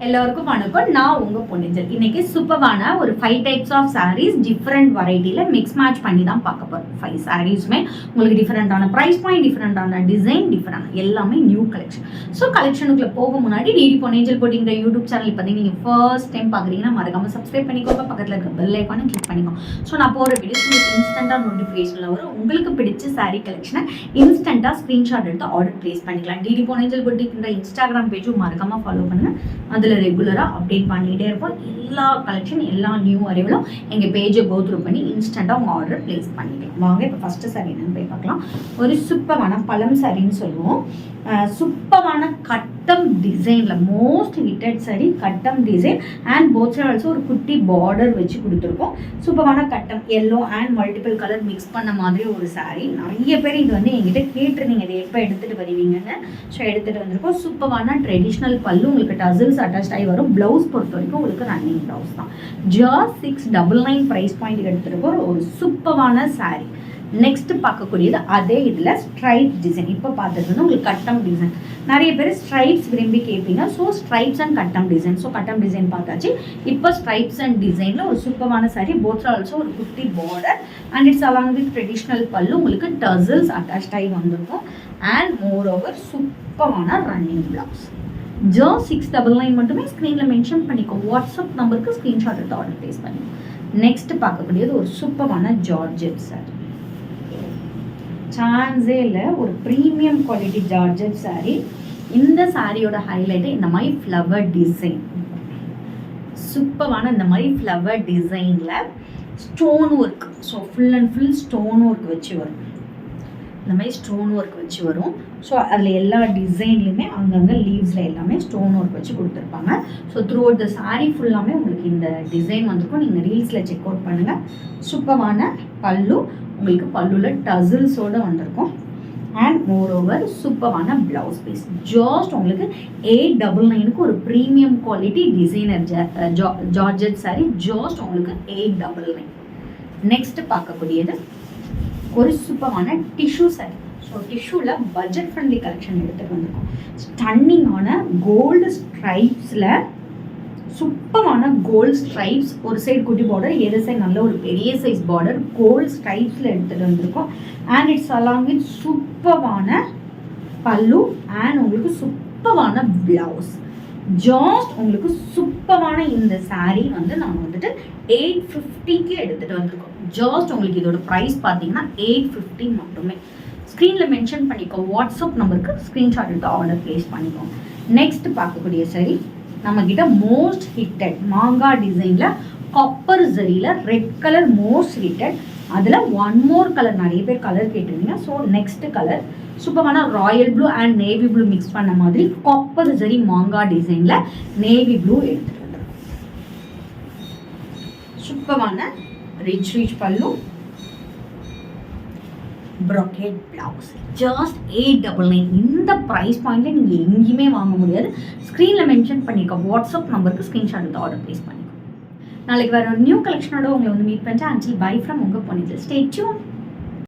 எல்லாருக்கும் வணக்கம். நான் உங்க பொன்னிஜல். இன்னைக்கு சூப்பரான ஒரு 5 டைப்ஸ் ஆஃப் சாரீஸ் டிஃப்ரெண்ட் வெரைட்டில மிக்ஸ் மேட்ச் பண்ணி தான் பார்க்க போறோம். 5 சாரீஸுமே உங்களுக்கு டிஃப்ரெண்டான பிரைஸ் பாயிண்ட், டிஃப்ரெண்டான டிசைன், டிஃப்ரெண்ட் எல்லாமே நியூ கலெக்ஷன். ஸோ கலெக்ஷனுக்குள்ள போக முன்னாடி டிடி பொன்னிஜல் போட்டிங்கிற யூடியூப் சேனல் பார்த்தீங்கன்னா நீங்கள் ஃபர்ஸ்ட் டைம் பார்க்குறீங்கன்னா மறக்காம சப்ஸ்கிரைப் பண்ணிக்கோங்க. பக்கத்தில் இருக்க பெல் ஐக்கானை கிளிக் பண்ணிக்கோங்க. ஸோ நான் போகிற வீடியோஸ் உங்களுக்கு இன்ஸ்டன்ட்டாக நோட்டிஃபிகேஷனில் வரும். உங்களுக்கு பிடிச்ச சாரீ கலெக்ஷனை இன்ஸ்டன்ட்டாக ஸ்க்ரீன்ஷாட் எடுத்து ஆர்டர் பிளேஸ் பண்ணிக்கலாம். டிடி பொன்னிஜல் போட்டிங்கிற இன்ஸ்டாகிராம் பேஜும் மறக்காம ஃபாலோ பண்ணுங்க. அதில் ரெகுலராக அப்டேட் பண்ணிகிட்டே இருப்போம். எல்லா கலெக்ஷன், எல்லா நியூ அரைவலும் எங்கள் பேஜை கோ த்ரூ பண்ணி இன்ஸ்டண்ட்டாக உங்கள் ஆர்டர் பிளேஸ் பண்ணிக்கலாம். வாங்க இப்போ ஃபஸ்ட்டு சாரீ என்னன்னு போய் பார்க்கலாம். ஒரு சூப்பரான பழம் சாரின்னு சொல்லுவோம். சூப்பரான கட்டம் டிசைனில் மோஸ்ட் ஹிட்டட் சாரி கட்டம் design and both side also ஒரு குட்டி பார்டர் வச்சு கொடுத்துருக்கோம். சூப்பரான கட்டம் yellow and multiple colour mix பண்ண மாதிரி ஒரு சாரீ. நிறைய பேர் இது வந்து எங்கிட்ட கேட்டிருந்தீங்க, இதை எப்போ எடுத்துகிட்டு வருவீங்கன்னு. ஸோ எடுத்துகிட்டு வந்திருக்கோம். சூப்பரான ட்ரெடிஷ்னல் பல்லு, உங்களுக்கு டசில்ஸ் அட்டாச் ஆகி வரும். ப்ளவுஸ் பொறுத்த வரைக்கும் உங்களுக்கு ரன்னிங் ப்ளவுஸ் தான். ஜஸ்ட் 699 ப்ரைஸ் பாயிண்ட் எடுத்துருக்கோம். ஒரு சூப்பரான சாரீ. நெக்ஸ்ட் பார்க்கக்கூடியது அதே இதில் ஸ்ட்ரைப் டிசைன். இப்போ பார்த்துட்டு வந்து உங்களுக்கு கட்டம் டிசைன். நிறைய பேர் ஸ்ட்ரைப்ஸ் விரும்பி கேட்பீங்க. ஸோ ஸ்ட்ரைப்ஸ் அண்ட் கட்டம் டிசைன். ஸோ கட்டம் டிசைன் பார்த்தாச்சு. இப்போ ஸ்ட்ரைப்ஸ் அண்ட் டிசைனில் ஒரு சூப்பரான சாரி. போத் ஆல்சோ ஒரு குட்டி border and it's along with traditional பல்லு. உங்களுக்கு டசில்ஸ் அட்டாச் ஆகி வந்திருக்கும். அண்ட் மோர் ஓவர் சூப்பரான ரன்னிங் பிளவுஸ். ஜஸ்ட் 699 மட்டுமே. ஸ்க்ரீனில் மென்ஷன் பண்ணிக்கோ. வாட்ஸ்அப் நம்பருக்கு ஸ்க்ரீன்ஷாட் எடுத்து ஆர்டர் பிளேஸ் பண்ணிக்கோ. நெக்ஸ்ட் பார்க்கக்கூடியது ஒரு சூப்பரான ஜார்ஜெட் சாரி. சான்ஸே இல்லை, ஒரு ப்ரீமியம் குவாலிட்டி ஜார்ஜெட் சாரீ. இந்த சாரியோட ஹைலைட்டு இந்த மாதிரி ஃப்ளவர் டிசைன். சூப்பரான இந்த மாதிரி ஃப்ளவர் டிசைனில் stone work. So full and full stone work வச்சு வரும். இந்த மாதிரி ஸ்டோன் ஒர்க் வச்சு வரும். ஸோ அதில் எல்லா டிசைன்லையுமே அங்கங்கே லீவ்ஸில் எல்லாமே ஸ்டோன் ஒர்க் வச்சு கொடுத்துருப்பாங்க. So through out the sari ஃபுல்லாமே உங்களுக்கு இந்த டிசைன் வந்திருக்கும். நீங்கள் ரீல்ஸில் செக் அவுட் பண்ணுங்கள். சூப்பரான பல்லு, உங்களுக்கு பல்லுவில் டசில்ஸோடு வந்திருக்கும். அண்ட் மோர் ஓவர் சூப்பரான ப்ளவுஸ் பீஸ். ஜஸ்ட் உங்களுக்கு 899 ஒரு premium quality designer georgette sari. Just உங்களுக்கு 899. நெக்ஸ்ட் பார்க்கக்கூடியது ஒரு சூப்பரான டிஷ்யூ சாரி. ஸோ டிஷ்யூவில் பட்ஜெட் ஃப்ரெண்ட்லி கலெக்ஷன் எடுத்துகிட்டு வந்திருக்கோம். ஸ்டன்னிங்கான கோல்டு ஸ்ட்ரைப்ஸில் சூப்பரான கோல்டு ஸ்ட்ரைப்ஸ். ஒரு சைடு குட்டி பார்டர், எது சைடு நல்ல ஒரு பெரிய சைஸ் பார்டர். கோல்டு ஸ்ட்ரைப்ஸில் எடுத்துகிட்டு வந்திருக்கோம். அண்ட் இட்ஸ் அலாங் வித் சூப்பரான பல்லு அண்ட் உங்களுக்கு சூப்பரான ப்ளவுஸ். ஜஸ்ட் உங்களுக்கு சூப்பரான இந்த சாரீ வந்து நாங்கள் வந்துட்டு 850க்கு எடுத்துகிட்டு வந்திருக்கோம். ஜஸ்ட் உங்களுக்கு இதோட ப்ரைஸ் பார்த்தீங்கன்னா 850 மட்டுமே. ஸ்க்ரீனில் மென்ஷன் பண்ணிக்கோ. வாட்ஸ்அப் நம்பருக்கு ஸ்க்ரீன்ஷாட் எடுத்து ஆர்டர் ப்ளேஸ் பண்ணிக்கோங்க. நெக்ஸ்ட் பார்க்கக்கூடிய சாரீ நம்மக்கிட்ட மோஸ்ட் ஹிட்டட் மாங்கா டிசைனில் காப்பர் ஜரியில் ரெட் கலர் மோஸ்ட் ஹிட்டட். அதில் ஒன் மோர் கலர் நிறைய பேர் கலர் கேட்டிருந்தீங்க. ஸோ நெக்ஸ்ட் கலர் சூப்பரான Royal blue and navy blue mix பண்ண மாதிரி காப்பர் ஜரி மாங்கா டிசைனில் நேவி ப்ளூ எடுத்துகிட்டு வந்துடும். சூப்பரான ரிச் பல்லு, ப்ராக்கெட் பிளவுஸ். ஜஸ்ட் 899. இந்த ப்ரைஸ் பாயிண்ட்ல நீங்கள் எங்கேயுமே வாங்க முடியாது. ஸ்க்ரீனில் மென்ஷன் பண்ணிக்கோ. வாட்ஸ்அப் நம்பருக்கு ஸ்க்ரீன்ஷாட் எடுத்து ஆர்டர் ப்ளேஸ் பண்ணிக்கோ. நாளைக்கு வேறு ஒரு நியூ கலெக்ஷனோட உங்களை வந்து மீட் பண்ணிட்டு அன்டில் பை ஃப்ரம் உங்கள் பொன்னிஜல். Stay tune.